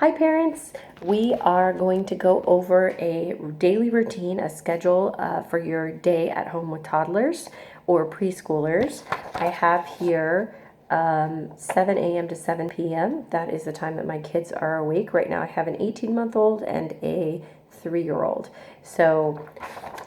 Hi parents, we are going to go over a daily routine, a schedule for your day at home with toddlers or preschoolers. I have here 7 a.m. to 7 p.m. That is the time that my kids are awake. Right now I have an 18-month-old and a 3-year-old. So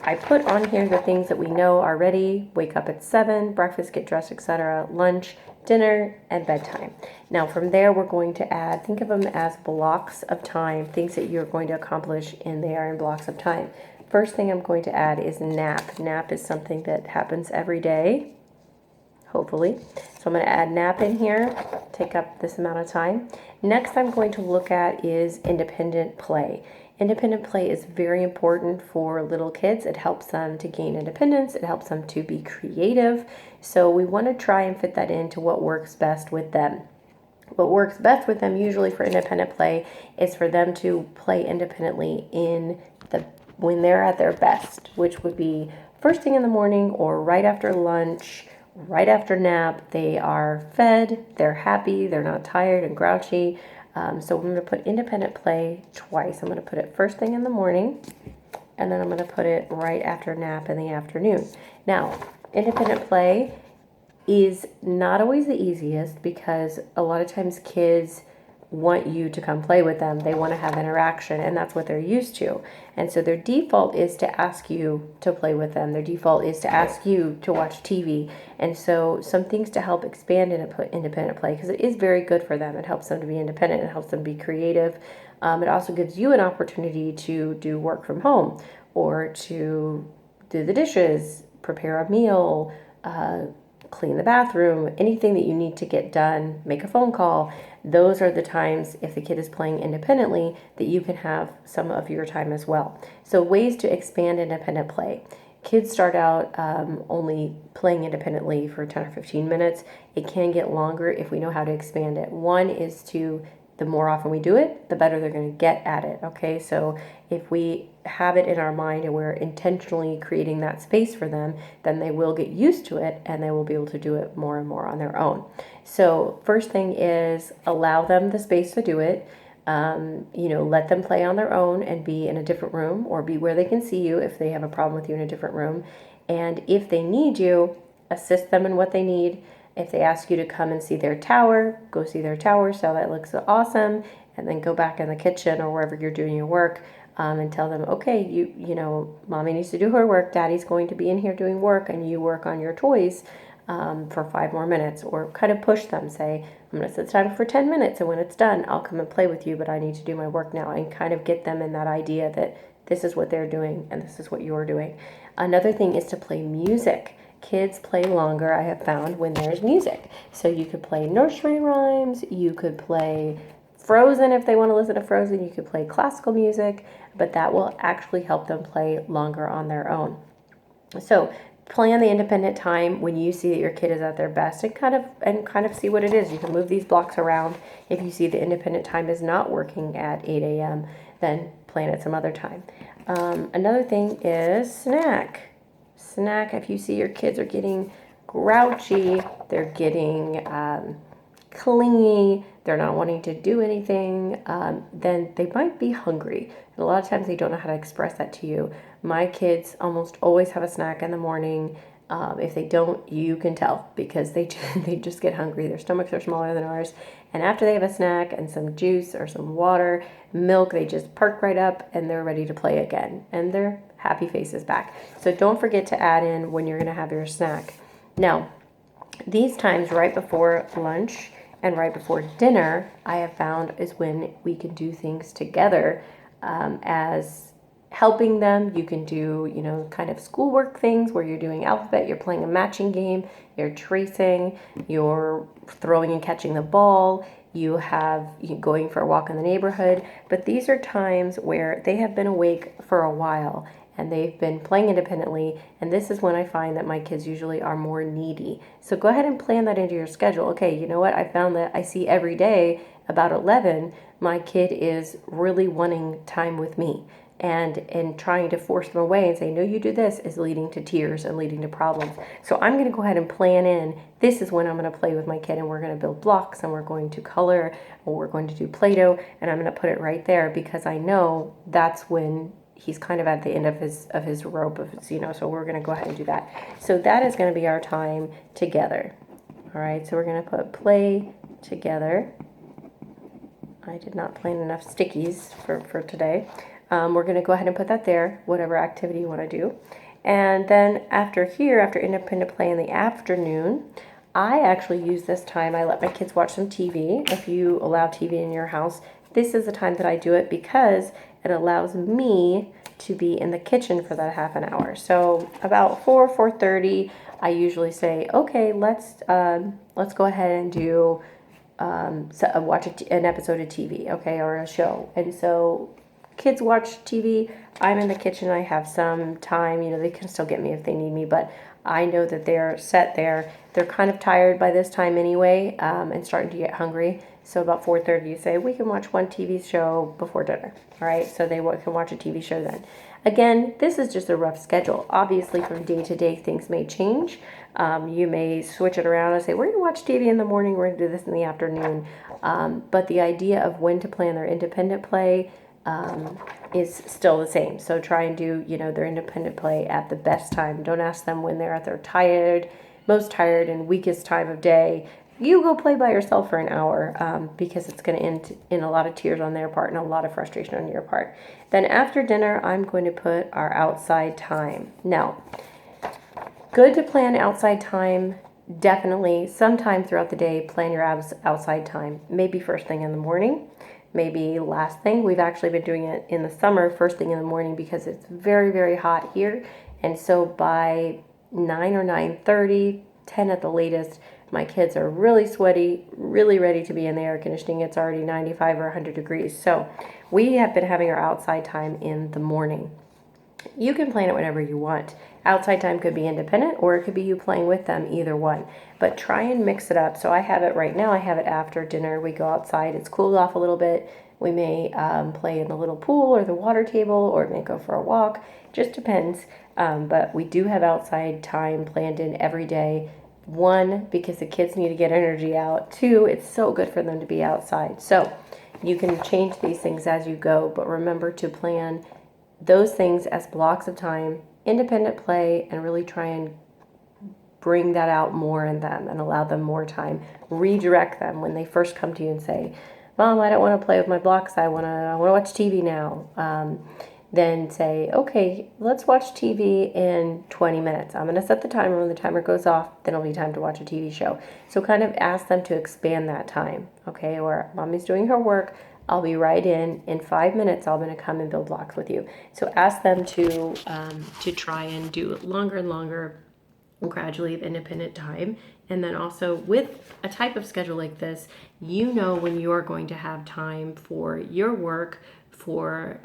I put on here the things that we know are ready. Wake up at 7, breakfast, get dressed, etc., lunch, dinner, and bedtime. Now from there we're going to add, think of them as blocks of time, things that you're going to accomplish and they are in blocks of time. First thing I'm going to add is nap. Nap is something that happens every day, hopefully. So I'm going to add nap in here, take up this amount of time. Next I'm going to look at is independent play. Independent play is very important for little kids. It helps them to gain independence. It helps them to be creative. So we want to try and fit that into what works best with them. What works best with them usually for independent play is for them to play independently when they're at their best, which would be first thing in the morning or right after lunch, right after nap. They are fed, they're happy, they're not tired and grouchy. So I'm going to put independent play twice. I'm going to put it first thing in the morning, and then I'm going to put it right after nap in the afternoon. Now, independent play is not always the easiest because a lot of times kids want you to come play with them. They want to have interaction, and that's what they're used to. And so their default is to ask you to play with them. Their default is to ask you to watch TV. And so some things to help expand independent play, because it is very good for them. It helps them to be independent. It helps them be creative. It also gives you an opportunity to do work from home or to do the dishes, prepare a meal, clean the bathroom, anything that you need to get done, make a phone call. Those are the times, if the kid is playing independently, that you can have some of your time as well. So ways to expand independent play. Kids start out only playing independently for 10 or 15 minutes. It can get longer if we know how to expand it. One is the more often we do it, the better they're going to get at it, okay? So if we have it in our mind and we're intentionally creating that space for them, then they will get used to it and they will be able to do it more and more on their own. So first thing is allow them the space to do it. Let them play on their own and be in a different room or be where they can see you if they have a problem with you in a different room. And if they need you, assist them in what they need. If they ask you to come and see their tower, go see their tower, so that looks awesome, and then go back in the kitchen or wherever you're doing your work and tell them, okay, mommy needs to do her work, daddy's going to be in here doing work, and you work on your toys for 5 more minutes, or kind of push them, say, I'm going to set the timer for 10 minutes, and when it's done, I'll come and play with you, but I need to do my work now, and kind of get them in that idea that this is what they're doing and this is what you're doing. Another thing is to play music. Kids play longer, I have found, when there's music. So you could play nursery rhymes, you could play Frozen if they want to listen to Frozen, you could play classical music, but that will actually help them play longer on their own. So plan the independent time when you see that your kid is at their best and kind of see what it is. You can move these blocks around. If you see the independent time is not working at 8 a.m., then plan it some other time. Another thing is snack. If you see your kids are getting grouchy, they're getting clingy, they're not wanting to do anything, then they might be hungry. And a lot of times they don't know how to express that to you. My kids almost always have a snack in the morning. If they don't, you can tell because they just get hungry. Their stomachs are smaller than ours. And after they have a snack and some juice or some water, milk, they just perk right up and they're ready to play again. And they're happy faces back. So don't forget to add in when you're going to have your snack. Now, these times right before lunch and right before dinner, I have found is when we can do things together as helping them. You can do, kind of schoolwork things where you're doing alphabet, you're playing a matching game, you're tracing, you're throwing and catching the ball, you're going for a walk in the neighborhood. But these are times where they have been awake for a while and they've been playing independently, and this is when I find that my kids usually are more needy. So go ahead and plan that into your schedule. Okay, you know what? I found that I see every day about 11, my kid is really wanting time with me. and trying to force them away and say, no, you do this, is leading to tears and leading to problems. So I'm going to go ahead and plan in, this is when I'm going to play with my kid, and we're going to build blocks, and we're going to color, or we're going to do Play-Doh, and I'm going to put it right there, because I know that's when he's kind of at the end of his rope, so we're going to go ahead and do that. So that is going to be our time together. All right, so we're going to put play together. I did not plan enough stickies for today. We're going to go ahead and put that there, whatever activity you want to do. And then after independent play in the afternoon, I actually use this time, I let my kids watch some TV. If you allow TV in your house, this is the time that I do it, because it allows me to be in the kitchen for that half an hour. So about 4:30, I usually say, okay, let's go ahead and do watch an episode of TV, okay, or a show. And so kids watch TV. I'm in the kitchen. I have some time. They can still get me if they need me, but I know that they're set there. They're kind of tired by this time anyway, and starting to get hungry. So about 4:30, you say, we can watch one TV show before dinner. All right, so they can watch a TV show then. Again, this is just a rough schedule. Obviously, from day to day, things may change. You may switch it around and say, we're going to watch TV in the morning, we're going to do this in the afternoon. But the idea of when to plan their independent play is still the same. So try and do, their independent play at the best time. Don't ask them when they're at their most tired and weakest time of day. You go play by yourself for an hour, because it's going to end in a lot of tears on their part and a lot of frustration on your part. Then after dinner, I'm going to put our outside time. Now, good to plan outside time. Definitely sometime throughout the day, plan your outside time. Maybe first thing in the morning, maybe last thing. We've actually been doing it in the summer, first thing in the morning, because it's very, very hot here. And so by 9 or 9:30, 10 at the latest, my kids are really sweaty, really ready to be in the air conditioning. It's already 95 or 100 degrees. So we have been having our outside time in the morning. You can plan it whenever you want. Outside time could be independent, or it could be you playing with them, either one. But try and mix it up. So I have it right now. I have it after dinner. We go outside. It's cooled off a little bit. We may play in the little pool or the water table, or may go for a walk. Just depends. But we do have outside time planned in every day. 1, because the kids need to get energy out. 2, it's so good for them to be outside. So you can change these things as you go, but remember to plan those things as blocks of time, independent play, and really try and bring that out more in them and allow them more time. Redirect them when they first come to you and say, Mom, I don't want to play with my blocks. I want to watch TV now. Then say, okay, let's watch TV in 20 minutes. I'm going to set the timer. When the timer goes off, then it'll be time to watch a TV show. So kind of ask them to expand that time, okay? Or Mommy's doing her work. I'll be right in 5 minutes. I'm going to come and build blocks with you. So ask them to try and do longer and longer, gradually, of independent time. And then also with a type of schedule like this, when you're going to have time for your work, for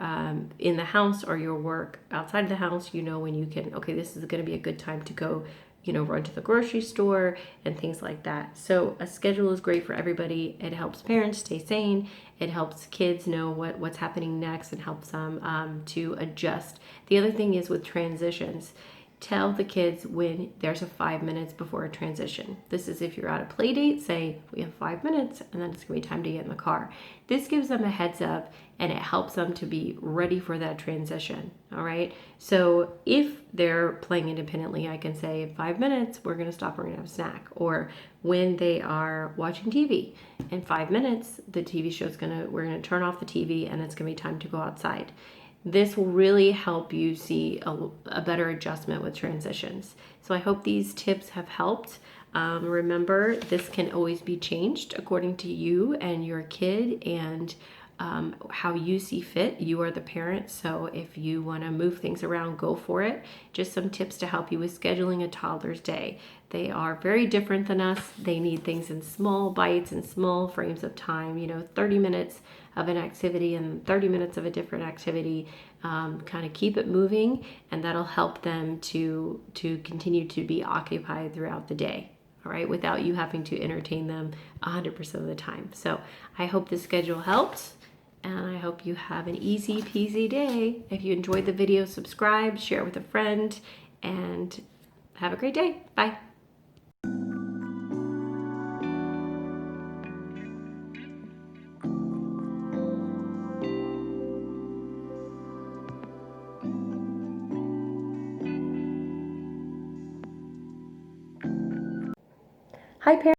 in the house, or your work outside of the house. When you can, okay, this is going to be a good time to go, run to the grocery store and things like that. So a schedule is great for everybody. It helps parents stay sane. It helps kids know what's happening next, and helps them to adjust. The other thing is with transitions. Tell the kids when there's a 5 minutes before a transition. This is if you're at a play date, say we have 5 minutes, and then it's going to be time to get in the car. This gives them a heads up, and it helps them to be ready for that transition. All right. So if they're playing independently, I can say 5 minutes, we're going to stop, we're going to have a snack. Or when they are watching TV, in 5 minutes, the TV show's we're going to turn off the TV, and it's going to be time to go outside. This will really help you see a better adjustment with transitions. So I hope these tips have helped. Remember, this can always be changed according to you and your kid, and how you see fit. You are the parent, so if you want to move things around, go for it. Just some tips to help you with scheduling a toddler's day. They are very different than us. They need things in small bites and small frames of time, 30 minutes of an activity and 30 minutes of a different activity. Kind of keep it moving, and that'll help them to continue to be occupied throughout the day. All right, without you having to entertain them 100% of the time. So I hope this schedule helps. and I hope you have an easy peasy day. If you enjoyed the video, subscribe, share with a friend, and have a great day. Bye. Hi, parents.